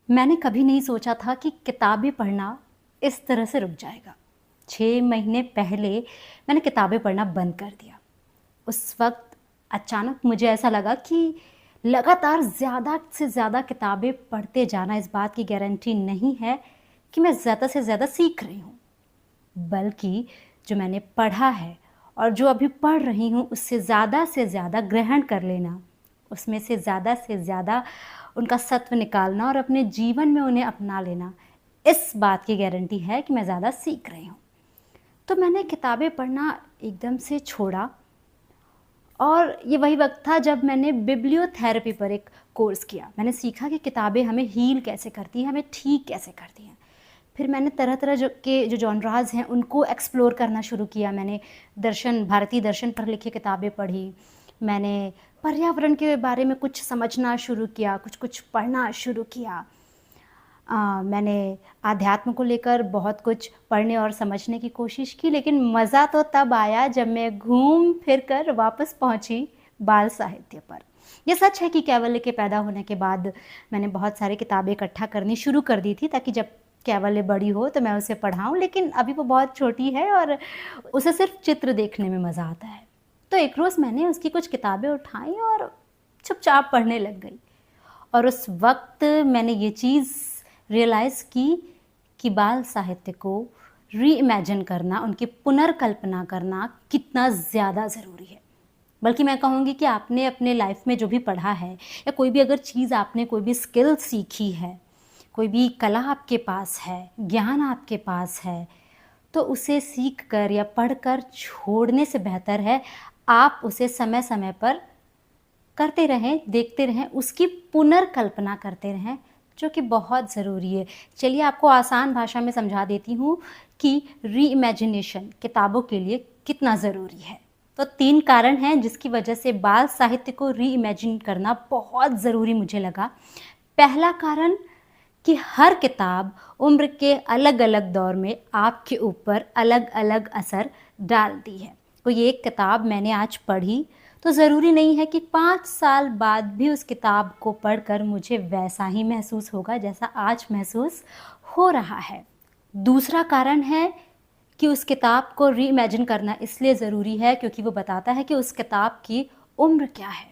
मैंने कभी नहीं सोचा था कि किताबें पढ़ना इस तरह से रुक जाएगा। 6 महीने पहले मैंने किताबें पढ़ना बंद कर दिया। उस वक़्त अचानक मुझे ऐसा लगा कि लगातार ज़्यादा से ज़्यादा किताबें पढ़ते जाना इस बात की गारंटी नहीं है कि मैं ज़्यादा से ज़्यादा सीख रही हूँ। बल्कि जो मैंने पढ़ा है और जो अभी पढ़ रही हूँ उससे ज़्यादा ग्रहण कर लेना, उसमें से ज़्यादा उनका सत्व निकालना और अपने जीवन में उन्हें अपना लेना, इस बात की गारंटी है कि मैं ज़्यादा सीख रही हूँ। तो मैंने किताबें पढ़ना एकदम से छोड़ा और ये वही वक़्त था जब मैंने बिब्लियोथेरेपी पर एक कोर्स किया। मैंने सीखा कि किताबें हमें हील कैसे करती हैं, हमें ठीक कैसे करती हैं। फिर मैंने तरह-तरह जो जॉनरास हैं उनको एक्सप्लोर करना शुरू किया। मैंने भारतीय दर्शन पर लिखी किताबें पढ़ी। मैंने पर्यावरण के बारे में कुछ समझना शुरू किया, कुछ-कुछ पढ़ना शुरू किया। मैंने आध्यात्म को लेकर बहुत कुछ पढ़ने और समझने की कोशिश की, लेकिन मज़ा तो तब आया जब मैं घूम फिर कर वापस पहुँची बाल साहित्य पर। ये सच है कि कैवल्य के पैदा होने के बाद मैंने बहुत सारी किताबें इकट्ठा करनी शुरू कर दी थी ताकि जब कैवल्य बड़ी हो तो मैं उसे पढ़ाऊँ, लेकिन अभी वो बहुत छोटी है और उसे सिर्फ़ चित्र देखने में मज़ा आता है। तो एक रोज़ मैंने उसकी कुछ किताबें उठाई और चुपचाप पढ़ने लग गई और उस वक़्त मैंने ये चीज़ रियलाइज़ की कि बाल साहित्य को रीइमेजिन करना, उनकी पुनर्कल्पना करना कितना ज़्यादा ज़रूरी है। बल्कि मैं कहूँगी कि आपने अपने लाइफ़ में जो भी पढ़ा है या कोई भी अगर चीज़ आपने कोई भी स्किल सीखी है, कोई भी कला आपके पास है, ज्ञान आपके पास है, तो उसे सीख कर या पढ़कर छोड़ने से बेहतर है आप उसे समय-समय पर करते रहें, देखते रहें, उसकी पुनर्कल्पना करते रहें, जो कि बहुत ज़रूरी है। चलिए आपको आसान भाषा में समझा देती हूँ कि रीइमेजिनेशन किताबों के लिए कितना ज़रूरी है। तो 3 कारण हैं जिसकी वजह से बाल साहित्य को रीइमेजिन करना बहुत ज़रूरी मुझे लगा। पहला कारण कि हर किताब उम्र के अलग-अलग दौर में आपके ऊपर अलग-अलग असर डालती है। कोई एक किताब मैंने आज पढ़ी तो ज़रूरी नहीं है कि 5 साल बाद भी उस किताब को पढ़कर मुझे वैसा ही महसूस होगा जैसा आज महसूस हो रहा है। दूसरा कारण है कि उस किताब को रीइमेजिन करना इसलिए ज़रूरी है क्योंकि वो बताता है कि उस किताब की उम्र क्या है,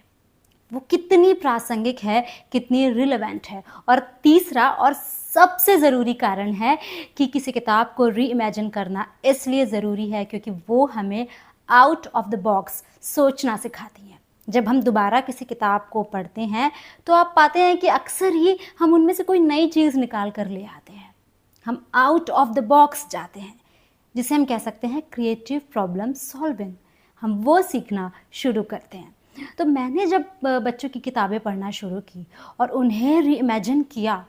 वो कितनी प्रासंगिक है, कितनी रिलेवेंट है। और तीसरा और सबसे ज़रूरी कारण है कि किसी किताब को रीइमेजिन करना इसलिए ज़रूरी है क्योंकि वो हमें आउट ऑफ द बॉक्स सोचना सिखाती है। जब हम दोबारा किसी किताब को पढ़ते हैं तो आप पाते हैं कि अक्सर ही हम उनमें से कोई नई चीज़ निकाल कर ले आते हैं। हम आउट ऑफ द बॉक्स जाते हैं, जिसे हम कह सकते हैं क्रिएटिव प्रॉब्लम सॉल्विंग। हम वो सीखना शुरू करते हैं। तो मैंने जब बच्चों की किताबें पढ़ना शुरू की और उन्हें रीइमेजिन किया,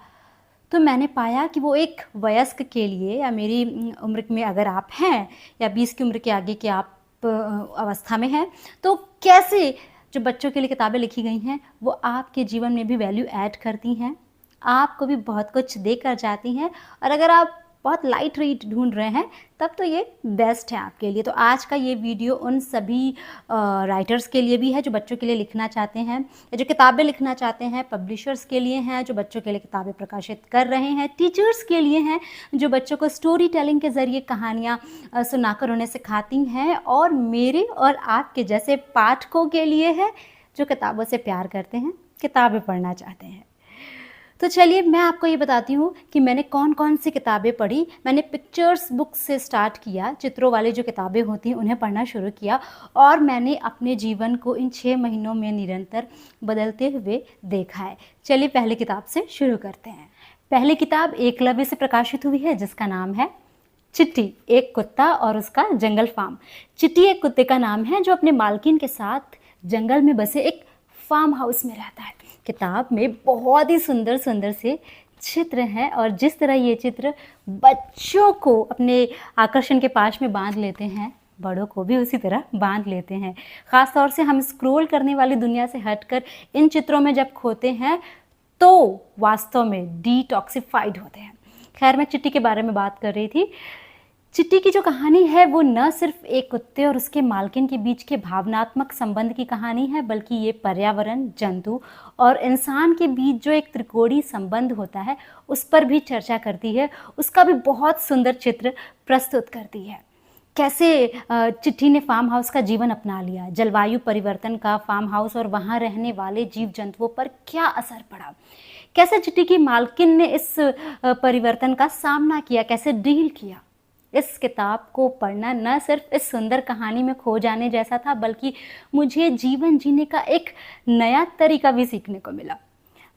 तो मैंने पाया कि वो एक वयस्क के लिए या मेरी उम्र में अगर आप हैं या 20 की उम्र के आगे के आप अवस्था में हैं, तो कैसे जो बच्चों के लिए किताबें लिखी गई हैं, वो आपके जीवन में भी वैल्यू ऐड करती हैं, आपको भी बहुत कुछ देकर जाती हैं। और अगर आप बहुत लाइट रीड ढूंढ रहे हैं तब तो ये बेस्ट है आपके लिए। तो आज का ये वीडियो उन सभी राइटर्स के लिए भी है जो बच्चों के लिए लिखना चाहते हैं या जो किताबें लिखना चाहते हैं, पब्लिशर्स के लिए हैं जो बच्चों के लिए किताबें प्रकाशित कर रहे हैं, टीचर्स के लिए हैं जो बच्चों को स्टोरी टेलिंग के ज़रिए कहानियाँ सुनाकर उन्हें सिखाती हैं, और मेरे और आपके जैसे पाठकों के लिए है जो किताबों से प्यार करते हैं, किताबें पढ़ना चाहते हैं। तो चलिए मैं आपको ये बताती हूँ कि मैंने कौन-कौन सी किताबें पढ़ी। मैंने पिक्चर्स बुक से स्टार्ट किया, चित्रों वाली जो किताबें होती हैं उन्हें पढ़ना शुरू किया और मैंने अपने जीवन को इन 6 महीनों में निरंतर बदलते हुए देखा है। चलिए पहली किताब से शुरू करते हैं। पहली किताब एकलव्य से प्रकाशित हुई है जिसका नाम है चिट्टी, एक कुत्ता और उसका जंगल फार्म। चिट्टी एक कुत्ते का नाम है जो अपने मालकिन के साथ जंगल में बसे एक फार्म हाउस में रहता है। किताब में बहुत ही सुंदर सुंदर से चित्र हैं और जिस तरह ये चित्र बच्चों को अपने आकर्षण के पाश में बांध लेते हैं, बड़ों को भी उसी तरह बांध लेते हैं। ख़ास तौर से हम स्क्रॉल करने वाली दुनिया से हटकर इन चित्रों में जब खोते हैं तो वास्तव में डिटॉक्सिफाइड होते हैं। खैर मैं चिट्टी के बारे में बात कर रही थी। चिट्टी की जो कहानी है वो न सिर्फ एक कुत्ते और उसके मालकिन के बीच के भावनात्मक संबंध की कहानी है, बल्कि ये पर्यावरण, जंतु और इंसान के बीच जो एक त्रिकोणीय संबंध होता है उस पर भी चर्चा करती है। उसका भी बहुत सुंदर चित्र प्रस्तुत करती है। कैसे चिट्टी ने फार्म हाउस का जीवन अपना लिया, जलवायु परिवर्तन का फार्म हाउस और वहाँ रहने वाले जीव जंतुओं पर क्या असर पड़ा, कैसे चिट्टी की मालकिन ने इस परिवर्तन का सामना किया, कैसे डील किया। इस किताब को पढ़ना न सिर्फ इस सुंदर कहानी में खो जाने जैसा था, बल्कि मुझे जीवन जीने का एक नया तरीका भी सीखने को मिला।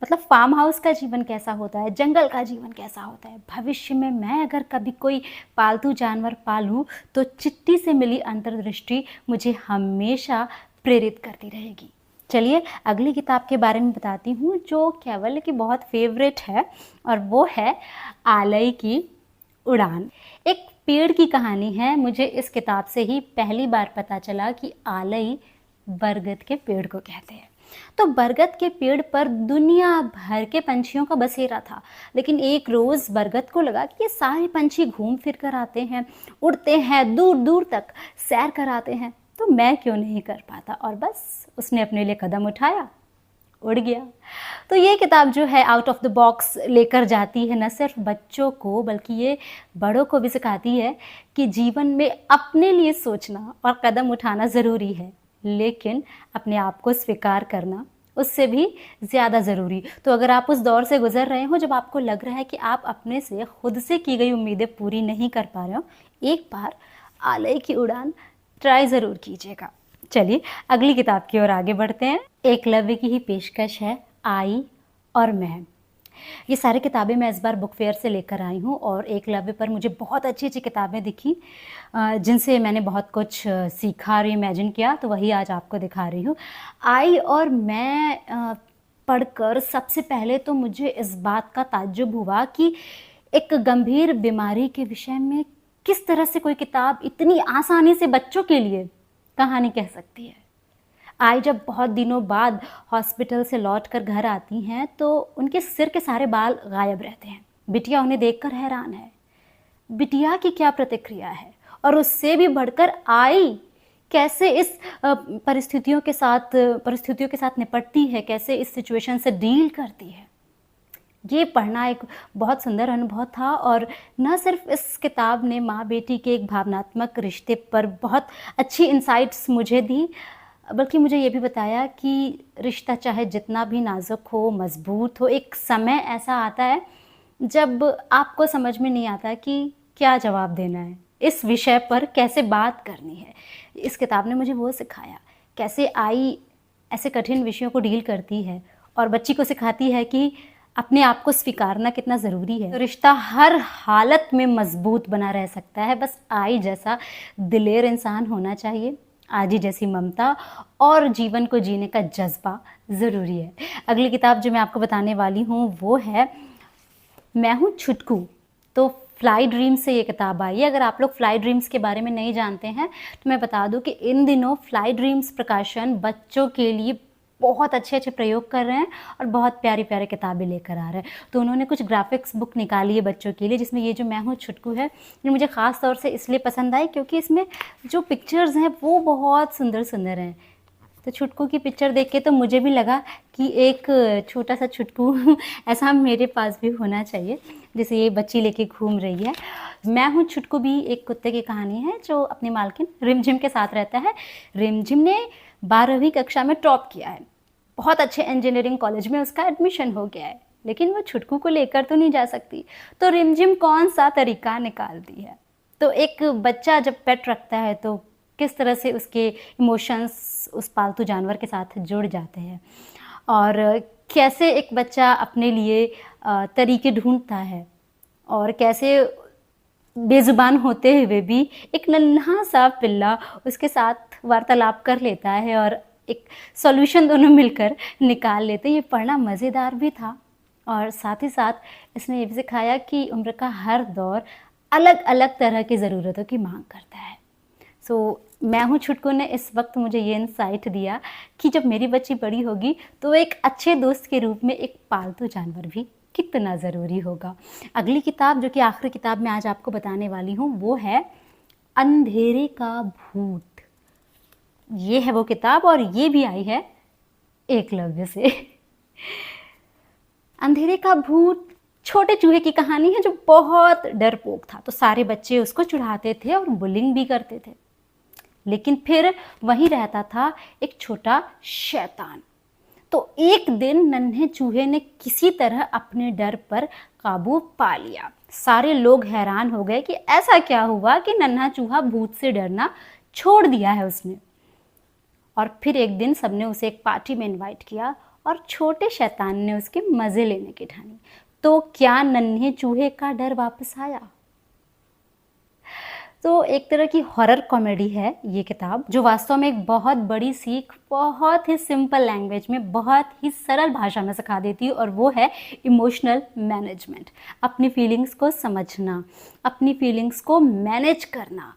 मतलब फार्म हाउस का जीवन कैसा होता है, जंगल का जीवन कैसा होता है। भविष्य में मैं अगर कभी कोई पालतू जानवर पालूं तो चिट्टी से मिली अंतर्दृष्टि मुझे हमेशा प्रेरित करती रहेगी। चलिए अगली किताब के बारे में बताती हूँ, जो कैवल्य की बहुत फेवरेट है, और वो है आलय की उड़ान। एक पेड़ की कहानी है। मुझे इस किताब से ही पहली बार पता चला कि आलई बरगद के पेड़ को कहते हैं। तो बरगद के पेड़ पर दुनिया भर के पंछियों का बसेरा था, लेकिन एक रोज़ बरगद को लगा कि ये सारे पंछी घूम फिर कर आते हैं, उड़ते हैं, दूर दूर तक सैर कराते हैं, तो मैं क्यों नहीं कर पाता। और बस उसने अपने लिए कदम उठाया, उड़ गया। तो ये किताब जो है आउट ऑफ द बॉक्स लेकर जाती है, न सिर्फ बच्चों को बल्कि ये बड़ों को भी सिखाती है कि जीवन में अपने लिए सोचना और कदम उठाना ज़रूरी है, लेकिन अपने आप को स्वीकार करना उससे भी ज़्यादा ज़रूरी। तो अगर आप उस दौर से गुजर रहे हो जब आपको लग रहा है कि आप अपने से खुद से की गई उम्मीदें पूरी नहीं कर पा रहे हो, एक बार आलय की उड़ान ट्राई ज़रूर कीजिएगा। चलिए अगली किताब की ओर आगे बढ़ते हैं। एकलव्य की ही पेशकश है आई और मैं। ये सारी किताबें मैं इस बार बुक फेयर से लेकर आई हूँ, और एकलव्य पर मुझे बहुत अच्छी अच्छी किताबें दिखी जिनसे मैंने बहुत कुछ सीखा और इमेजिन किया, तो वही आज आपको दिखा रही हूँ। आई और मैं पढ़कर सबसे पहले तो मुझे इस बात का ताज्जुब हुआ कि एक गंभीर बीमारी के विषय में किस तरह से कोई किताब इतनी आसानी से बच्चों के लिए कहानी कह सकती है। आई जब बहुत दिनों बाद हॉस्पिटल से लौट कर घर आती हैं तो उनके सिर के सारे बाल गायब रहते हैं। बिटिया उन्हें देखकर हैरान है। बिटिया की क्या प्रतिक्रिया है, और उससे भी बढ़कर आई कैसे इस परिस्थितियों के साथ निपटती है, कैसे इस सिचुएशन से डील करती है। ये पढ़ना एक बहुत सुंदर अनुभव था, और न सिर्फ इस किताब ने माँ बेटी के एक भावनात्मक रिश्ते पर बहुत अच्छी इंसाइट्स मुझे दी, बल्कि मुझे ये भी बताया कि रिश्ता चाहे जितना भी नाजुक हो, मजबूत हो, एक समय ऐसा आता है जब आपको समझ में नहीं आता कि क्या जवाब देना है, इस विषय पर कैसे बात करनी है। इस किताब ने मुझे वो सिखाया, कैसे आई ऐसे कठिन विषयों को डील करती है और बच्ची को सिखाती है कि अपने आप को स्वीकारना कितना ज़रूरी है। तो रिश्ता हर हालत में मजबूत बना रह सकता है, बस आई जैसा दिलेर इंसान होना चाहिए, आजी जैसी ममता और जीवन को जीने का जज्बा ज़रूरी है। अगली किताब जो मैं आपको बताने वाली हूँ वो है मैं हूँ छुटकू। तो फ्लाई ड्रीम्स से ये किताब आई है। अगर आप लोग फ्लाई ड्रीम्स के बारे में नहीं जानते हैं तो मैं बता दूं कि इन दिनों फ्लाई ड्रीम्स प्रकाशन बच्चों के लिए बहुत अच्छे अच्छे प्रयोग कर रहे हैं और बहुत प्यारी प्यारी किताबें लेकर आ रहे हैं। तो उन्होंने कुछ ग्राफिक्स बुक निकाली है बच्चों के लिए, जिसमें ये जो मैं हूँ छुटकू है, ये मुझे ख़ास तौर से इसलिए पसंद आई क्योंकि इसमें जो पिक्चर्स हैं वो बहुत सुंदर सुंदर हैं। तो छुटकू की पिक्चर देख के तो मुझे भी लगा कि एक छोटा सा छुटकू ऐसा मेरे पास भी होना चाहिए, जैसे ये बच्ची लेके घूम रही है। मैं हूँ छुटकू भी एक कुत्ते की कहानी है जो अपनी मालकिन रिमझिम के साथ रहता है। रिमझिम ने 12वीं कक्षा में टॉप किया है, बहुत अच्छे इंजीनियरिंग कॉलेज में उसका एडमिशन हो गया है, लेकिन वो छुटकू को लेकर तो नहीं जा सकती। तो रिमझिम कौन सा तरीका निकालती है। तो एक बच्चा जब पेट रखता है तो किस तरह से उसके इमोशंस उस पालतू जानवर के साथ जुड़ जाते हैं, और कैसे एक बच्चा अपने लिए तरीके ढूंढता है, और कैसे बेजुबान होते हुए भी एक नन्हा सा पिल्ला उसके साथ वार्तालाप कर लेता है और एक सॉल्यूशन दोनों मिलकर निकाल लेते हैं। ये पढ़ना मज़ेदार भी था, और साथ ही साथ इसने ये भी सिखाया कि उम्र का हर दौर अलग अलग तरह की ज़रूरतों की मांग करता है। मैं हूँ छुटकू ने इस वक्त मुझे ये इंसाइट दिया कि जब मेरी बच्ची बड़ी होगी तो एक अच्छे दोस्त के रूप में एक पालतू जानवर भी कितना ज़रूरी होगा। अगली किताब जो कि आखिरी किताब मैं आज आपको बताने वाली हूँ वो है अंधेरे का भूत। ये है वो किताब और ये भी आई है एकलव्य से। अंधेरे का भूत छोटे चूहे की कहानी है जो बहुत डरपोक था, तो सारे बच्चे उसको चिढ़ाते थे और बुलिंग भी करते थे। लेकिन फिर वहीं रहता था एक छोटा शैतान। तो एक दिन नन्हे चूहे ने किसी तरह अपने डर पर काबू पा लिया। सारे लोग हैरान हो गए कि ऐसा क्या हुआ कि नन्हा चूहा भूत से डरना छोड़ दिया है उसने। और फिर एक दिन सबने उसे एक पार्टी में इनवाइट किया और छोटे शैतान ने उसके मज़े लेने की ठानी। तो क्या नन्हे चूहे का डर वापस आया? तो एक तरह की हॉरर कॉमेडी है ये किताब, जो वास्तव में एक बहुत बड़ी सीख बहुत ही सिंपल लैंग्वेज में, बहुत ही सरल भाषा में सिखा देती है, और वो है इमोशनल मैनेजमेंट। अपनी फीलिंग्स को समझना, अपनी फीलिंग्स को मैनेज करना,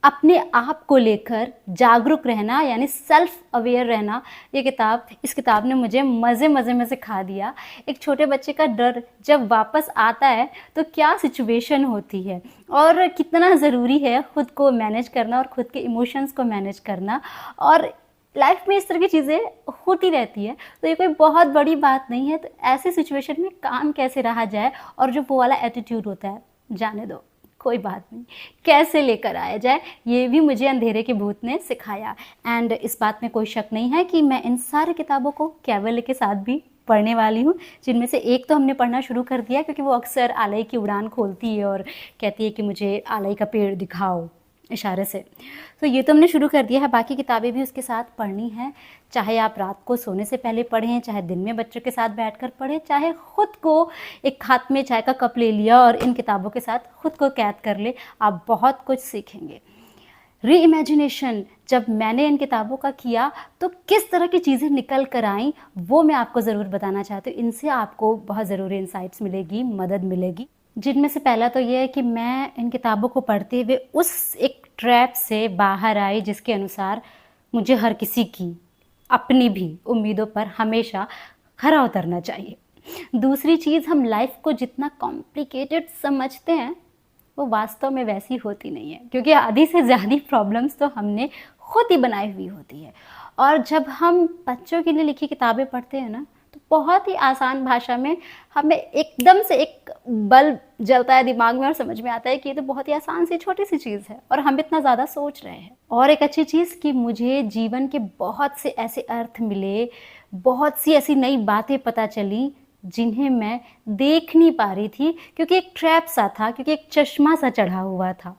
अपने आप को लेकर जागरूक रहना, यानी सेल्फ अवेयर रहना। इस किताब ने मुझे मज़े मज़े में सिखा दिया। एक छोटे बच्चे का डर जब वापस आता है तो क्या सिचुएशन होती है और कितना ज़रूरी है खुद को मैनेज करना और खुद के इमोशंस को मैनेज करना। और लाइफ में इस तरह की चीज़ें होती रहती है, तो ये कोई बहुत बड़ी बात नहीं है। तो ऐसी सिचुएशन में काम कैसे रहा जाए, और जो वो वाला एटीट्यूड होता है, जाने दो कोई बात नहीं, कैसे लेकर आया जाए, ये भी मुझे अंधेरे के भूत ने सिखाया। एंड इस बात में कोई शक नहीं है कि मैं इन सारी किताबों को कैवल्य के साथ भी पढ़ने वाली हूँ, जिनमें से एक तो हमने पढ़ना शुरू कर दिया क्योंकि वो अक्सर आलई की उड़ान खोलती है और कहती है कि मुझे आलई का पेड़ दिखाओ इशारे से। तो ये तो हमने शुरू कर दिया है, बाकी किताबें भी उसके साथ पढ़नी है। चाहे आप रात को सोने से पहले पढ़ें, चाहे दिन में बच्चों के साथ बैठकर पढ़ें, चाहे खुद को एक हाथ में चाय का कप ले लिया और इन किताबों के साथ खुद को कैद कर ले, आप बहुत कुछ सीखेंगे। री इमेजिनेशन जब मैंने इन किताबों का किया तो किस तरह की चीज़ें निकल कर आईं, वो मैं आपको ज़रूर बताना चाहती हूँ। इनसे आपको बहुत ज़रूरी इंसाइट्स मिलेगी, मदद मिलेगी। जिनमें से पहला तो ये है कि मैं इन किताबों को पढ़ते हुए उस एक ट्रैप से बाहर आई जिसके अनुसार मुझे हर किसी की, अपनी भी उम्मीदों पर हमेशा खरा उतरना चाहिए। दूसरी चीज़, हम लाइफ को जितना कॉम्प्लिकेटेड समझते हैं वो वास्तव में वैसी होती नहीं है, क्योंकि आधी से ज़्यादा प्रॉब्लम्स तो हमने खुद ही बनाई हुई होती है। और जब हम बच्चों के लिए लिखी किताबें पढ़ते हैं ना, तो बहुत ही आसान भाषा में हमें एकदम से एक बल्ब जलता है दिमाग में और समझ में आता है कि ये तो बहुत ही आसान सी छोटी सी चीज़ है और हम इतना ज़्यादा सोच रहे हैं। और एक अच्छी चीज़ कि मुझे जीवन के बहुत से ऐसे अर्थ मिले, बहुत सी ऐसी नई बातें पता चली जिन्हें मैं देख नहीं पा रही थी, क्योंकि एक ट्रैप सा था, क्योंकि एक चश्मा सा चढ़ा हुआ था।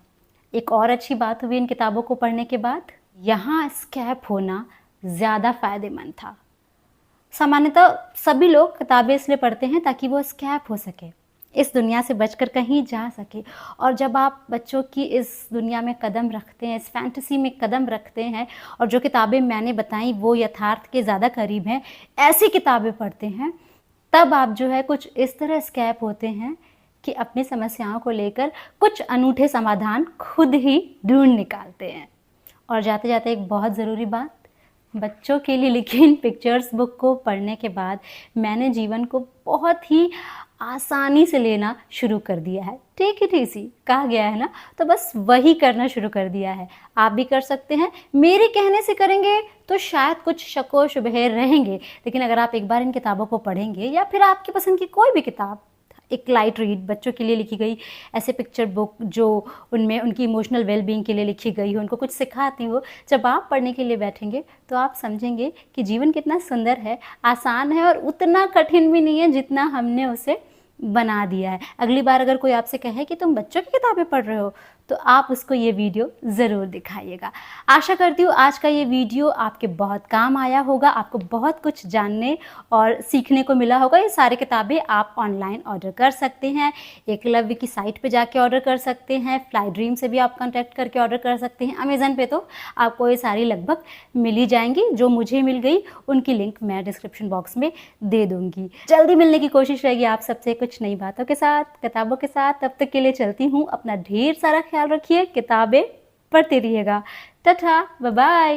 एक और अच्छी बात हुई इन किताबों को पढ़ने के बाद, यहाँ एस्केप होना ज़्यादा फ़ायदेमंद था। सामान्यतः सभी लोग किताबें इसलिए पढ़ते हैं ताकि वो एस्केप हो सके, इस दुनिया से बचकर कहीं जा सके। और जब आप बच्चों की इस दुनिया में कदम रखते हैं, इस फैंटेसी में कदम रखते हैं, और जो किताबें मैंने बताई वो यथार्थ के ज़्यादा करीब हैं, ऐसी किताबें पढ़ते हैं, तब आप जो है कुछ इस तरह एस्केप होते हैं कि अपनी समस्याओं को लेकर कुछ अनूठे समाधान खुद ही ढूंढ निकालते हैं। और जाते जाते एक बहुत ज़रूरी बात, बच्चों के लिए लिखी इन पिक्चर्स बुक को पढ़ने के बाद मैंने जीवन को बहुत ही आसानी से लेना शुरू कर दिया है। टेक इट इजी कहा गया है ना, तो बस वही करना शुरू कर दिया है। आप भी कर सकते हैं। मेरे कहने से करेंगे तो शायद कुछ शको शुबहे रहेंगे, लेकिन अगर आप एक बार इन किताबों को पढ़ेंगे, या फिर आपकी पसंद की कोई भी किताब, एक लाइट रीड बच्चों के लिए लिखी गई ऐसे पिक्चर बुक जो उनमें उनकी इमोशनल वेलबींग के लिए लिखी गई हो, उनको कुछ सिखाती हो, जब आप पढ़ने के लिए बैठेंगे तो आप समझेंगे कि जीवन कितना सुंदर है, आसान है और उतना कठिन भी नहीं है जितना हमने उसे बना दिया है। अगली बार अगर कोई आपसे कहे कि तुम बच्चों की किताबें पढ़ रहे हो, तो आप उसको ये वीडियो ज़रूर दिखाइएगा। आशा करती हूँ आज का ये वीडियो आपके बहुत काम आया होगा, आपको बहुत कुछ जानने और सीखने को मिला होगा। ये सारी किताबें आप ऑनलाइन ऑर्डर कर सकते हैं, एकलव्य की साइट पे जाके ऑर्डर कर सकते हैं, फ्लाई ड्रीम से भी आप कॉन्टैक्ट करके ऑर्डर कर सकते हैं। अमेज़न पे तो आपको ये सारी लगभग मिल ही जाएंगी। जो मुझे मिल गई उनकी लिंक मैं डिस्क्रिप्शन बॉक्स में दे दूँगी। जल्दी मिलने की कोशिश रहेगी आप सबसे कुछ नई बातों के साथ, किताबों के साथ। तब तक के लिए चलती हूँ। अपना ढेर सारा ख्याल रखिए, किताबें पढ़ते रहिएगा। Tata, bye bye.